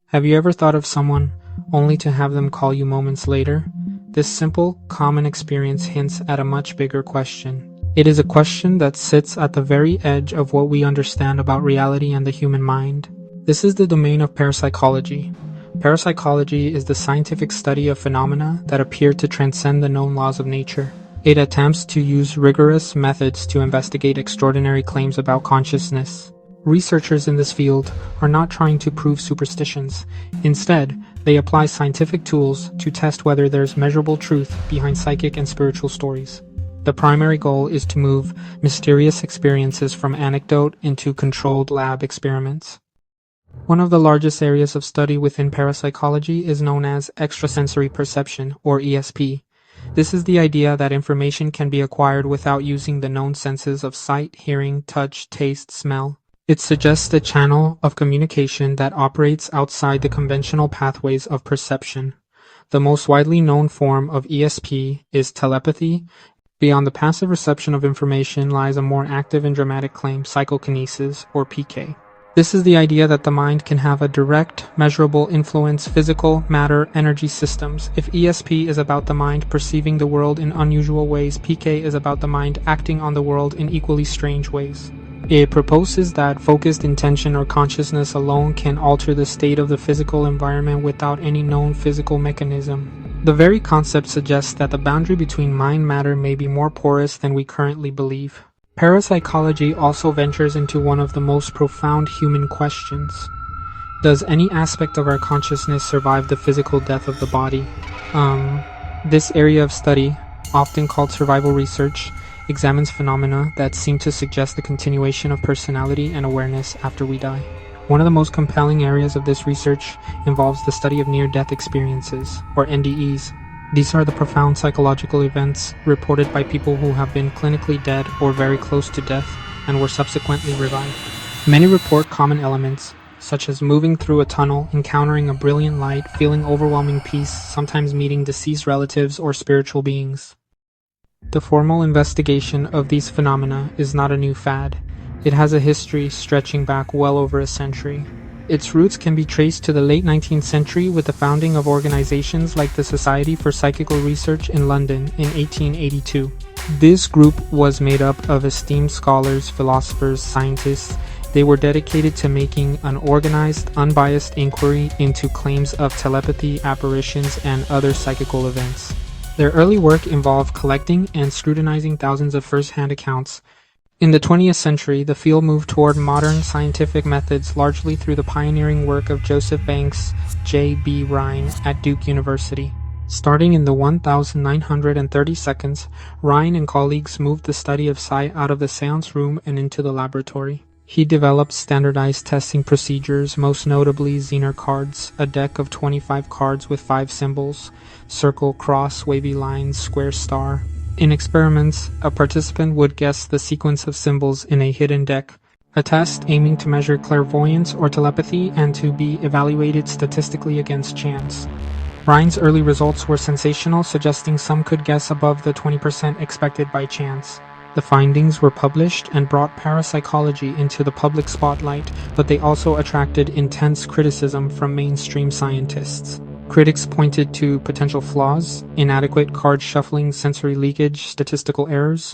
Have you ever thought of someone only to have them call you moments later? This simple, common experience hints at a much bigger question. It is a question that sits at the very edge of what we understand about reality and the human mind. This is the domain of parapsychology. Parapsychology is the scientific study of phenomena that appear to transcend the known laws of nature. It attempts to use rigorous methods to investigate extraordinary claims about consciousness. Researchers in this field are not trying to prove superstitions. Instead, they apply scientific tools to test whether there's measurable truth behind psychic and spiritual stories. The primary goal is to move mysterious experiences from anecdote into controlled lab experiments. One of the largest areas of study within parapsychology is known as extrasensory perception, or ESP. This is the idea that information can be acquired without using the known senses of sight, hearing, touch, taste, smell. It suggests a channel of communication that operates outside the conventional pathways of perception. The most widely known form of ESP is telepathy. Beyond the passive reception of information lies a more active and dramatic claim, psychokinesis, or PK. This is the idea that the mind can have a direct, measurable influence physical, matter, energy systems. If ESP is about the mind perceiving the world in unusual ways, PK is about the mind acting on the world in equally strange ways. It proposes that focused intention or consciousness alone can alter the state of the physical environment without any known physical mechanism. The very concept suggests that the boundary between mind-matter may be more porous than we currently believe. Parapsychology also ventures into one of the most profound human questions. Does any aspect of our consciousness survive the physical death of the body? This area of study, often called survival research, examines phenomena that seem to suggest the continuation of personality and awareness after we die. One of the most compelling areas of this research involves the study of near-death experiences, or NDEs. These are the profound psychological events reported by people who have been clinically dead or very close to death and were subsequently revived. Many report common elements, such as moving through a tunnel, encountering a brilliant light, feeling overwhelming peace, sometimes meeting deceased relatives or spiritual beings. The formal investigation of these phenomena is not a new fad. It has a history stretching back well over a century. Its roots can be traced to the late 19th century with the founding of organizations like the Society for Psychical Research in London in 1882. This group was made up of esteemed scholars, philosophers, scientists. They were dedicated to making an organized, unbiased inquiry into claims of telepathy, apparitions, and other psychical events. Their early work involved collecting and scrutinizing thousands of first-hand accounts. In the 20th century, the field moved toward modern scientific methods largely through the pioneering work of Joseph Banks, J.B. Rhine at Duke University. Starting in the 1930 seconds, Rhine and colleagues moved the study of sight out of the seance room and into the laboratory. He developed standardized testing procedures, most notably Zener cards, a deck of 25 cards with 5 symbols: circle, cross, wavy lines, square, star. In experiments, a participant would guess the sequence of symbols in a hidden deck, a test aiming to measure clairvoyance or telepathy and to be evaluated statistically against chance. Rhine's early results were sensational, suggesting some could guess above the 20% expected by chance. The findings were published and brought parapsychology into the public spotlight, but they also attracted intense criticism from mainstream scientists. Critics pointed to potential flaws, inadequate card shuffling, sensory leakage, statistical errors.